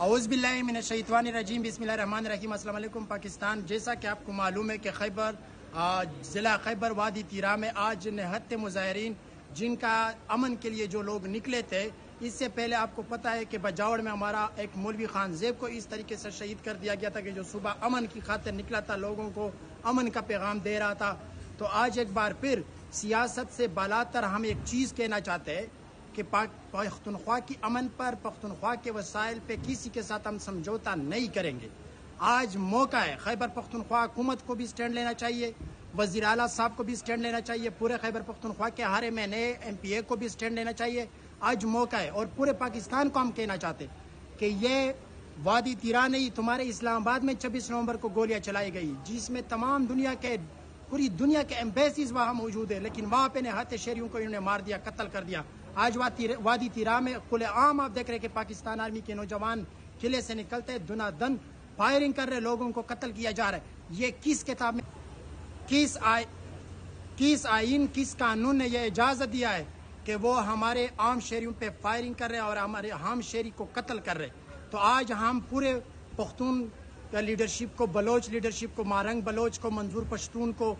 اعوذ باللہ من الشیطان الرجیم بسم اللہ الرحمن الرحیم۔ السلام علیکم پاکستان۔ جیسا کہ آپ کو معلوم ہے کہ ضلع خیبر وادی تیرا میں آج نہت مظاہرین جن کا امن کے لیے جو لوگ نکلے تھے، اس سے پہلے آپ کو پتہ ہے کہ بجاوڑ میں ہمارا ایک مولوی خان زیب کو اس طریقے سے شہید کر دیا گیا تھا کہ جو صبح امن کی خاطر نکلا تھا، لوگوں کو امن کا پیغام دے رہا تھا۔ تو آج ایک بار پھر سیاست سے بالاتر ہم ایک چیز کہنا چاہتے ہیں کہ پختونخوا کی امن پر، پختونخوا کے وسائل پہ کسی کے ساتھ ہم سمجھوتا نہیں کریں گے۔ آج موقع ہے، خیبر پختونخوا حکومت کو بھی سٹینڈ لینا چاہیے، وزیر اعلیٰ صاحب کو بھی سٹینڈ لینا چاہیے، پورے خیبر پختونخوا کے ہر ایم پی اے کو بھی سٹینڈ لینا چاہیے۔ آج موقع ہے اور پورے پاکستان کو ہم کہنا چاہتے کہ یہ وادی تیرا نہیں، تمہارے اسلام آباد میں 26 نومبر کو گولیاں چلائی گئی، جس میں تمام پوری دنیا کے ایمبیسیز وہاں موجود ہیں، لیکن وہاں پہ نہایت شہریوں کو انہوں نے مار دیا، قتل کر دیا۔ آج وادی تیرا میں کھلے عام آپ دیکھ رہے کہ پاکستان آرمی کے نوجوان قلعے سے نکلتے دنا دن فائرنگ کر رہے، لوگوں کو قتل کیا جا رہا ہے۔ یہ کس کتاب میں، کس آئین، کس قانون نے یہ اجازت دیا ہے کہ وہ ہمارے عام شہریوں پہ فائرنگ کر رہے اور ہمارے عام شہری کو قتل کر رہے؟ تو آج ہم پورے پختون لیڈرشپ کو، بلوچ لیڈرشپ کو، مارنگ بلوچ کو، منظور پشتون کو،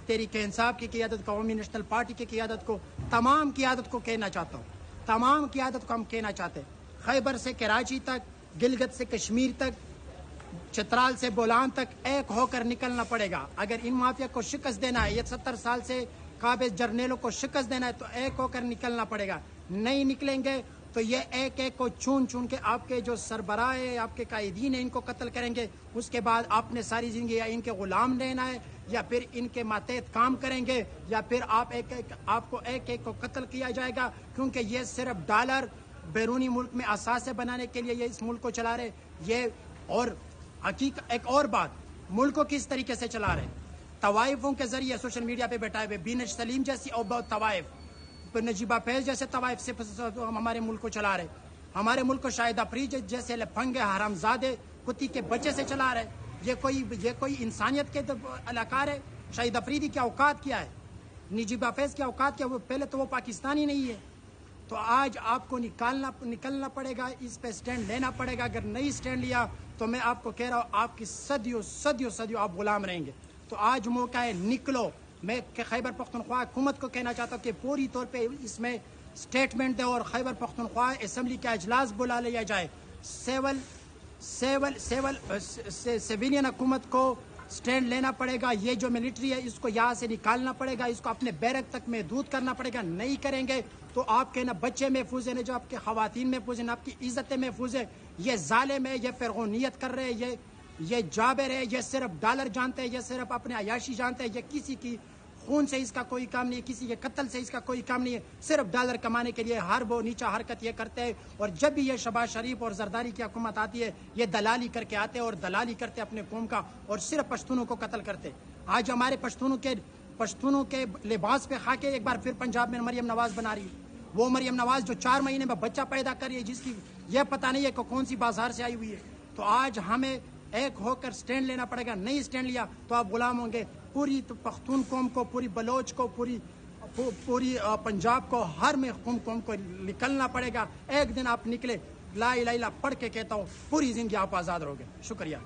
تحریک انصاف کی قیادت، قومی نیشنل پارٹی کی قیادت کو، تمام قیادت کو کہنا چاہتا ہوں، تمام قیادت کو ہم کہنا چاہتے ہیں، خیبر سے کراچی تک، گلگت سے کشمیر تک، چترال سے بولان تک ایک ہو کر نکلنا پڑے گا۔ اگر ان مافیا کو شکست دینا ہے، یہ 70 سال سے قابض جرنیلوں کو شکست دینا ہے، تو ایک ہو کر نکلنا پڑے گا۔ نہیں نکلیں گے تو یہ ایک ایک کو چون چون کے آپ کے جو سربراہ ہیں، آپ کے قائدین ہیں، ان کو قتل کریں گے۔ اس کے بعد آپ نے ساری زندگی یا ان کے غلام رہنا ہے، یا پھر ان کے ماتحت کام کریں گے، یا پھر آپ کو ایک ایک کو قتل کیا جائے گا، کیونکہ یہ صرف ڈالر بیرونی ملک میں اثاثے بنانے کے لیے یہ اس ملک کو چلا رہے۔ یہ اور حقیقت ایک اور بات، ملک کو کس طریقے سے چلا رہے؟ طوائفوں کے ذریعے سوشل میڈیا پہ بیٹھائے ہوئے، بینش سلیم جیسی اور بہت طوائف، نجیبہ فیض جیسے طوائف سے ہمارے ملک کو چلا رہے، ہمارے ملک کو شاہد افریدی جیسے لفنگے حرامزادے کتی کے بچے سے چلا رہے۔ یہ کوئی انسانیت کے علاقار ہے؟ شاہد افریدی کی اوقات کیا ہے؟ نجیبہ فیض کی اوقات کیا؟ پہلے تو وہ پاکستانی نہیں ہے۔ تو آج آپ کو نکلنا پڑے گا، اس پہ سٹینڈ لینا پڑے گا۔ اگر نہیں سٹینڈ لیا تو میں آپ کو کہہ رہا ہوں، آپ کی صدیوں آپ غلام رہیں گے۔ تو آج موقع ہے، نکلو۔ میں خیبر پختونخوا حکومت کو کہنا چاہتا ہوں کہ پوری طور پہ اس میں سٹیٹمنٹ دے اور خیبر پختونخوا اسمبلی کا اجلاس بلا لیا جائے۔ سیویلین حکومت کو سٹینڈ لینا پڑے گا۔ یہ جو ملٹری ہے، اس کو یہاں سے نکالنا پڑے گا، اس کو اپنے بیرک تک محدود کرنا پڑے گا۔ نہیں کریں گے تو آپ کے نہ بچے محفوظ ہیں، نہ جو آپ کے خواتین محفوظ ہیں، نہ آپ کی عزتیں محفوظ ہیں۔ یہ ظالم ہے، یہ فرعونیت کر رہے ہیں، یہ جابر ہے، یہ صرف ڈالر جانتے ہیں، یہ صرف اپنے عیاشی جانتے ہیں۔ یہ کسی کی خون سے اس کا کوئی کام نہیں ہے، کسی کے قتل سے اس کا کوئی کام نہیں ہے۔ صرف ڈالر کمانے کے لیے ہر وہ نیچا حرکت یہ کرتے ہیں، اور جب بھی یہ شہباز شریف اور زرداری کی حکومت آتی ہے، یہ دلالی کر کے آتے ہیں اور دلالی کرتے اپنے قوم کا، اور صرف پشتونوں کو قتل کرتے۔ آج ہمارے پشتونوں کے لباس پہ خاکے ایک بار پھر پنجاب میں مریم نواز بنا رہی ہے۔ وہ مریم نواز جو 4 مہینے میں بچہ پیدا کر رہی ہے، جس کی یہ پتہ نہیں ہے کہ کون سی بازار سے آئی ہوئی ہے۔ تو آج ہمیں ایک ہو کر سٹینڈ لینا پڑے گا۔ نہیں سٹینڈ لیا تو آپ غلام ہوں گے۔ پوری پختون قوم کو، پوری بلوچ کو، پوری پنجاب کو، ہر محکوم قوم کو نکلنا پڑے گا۔ ایک دن آپ نکلے، لا الہ الا اللہ پڑھ کے کہتا ہوں، پوری زندگی آپ آزاد رہو گے۔ شکریہ۔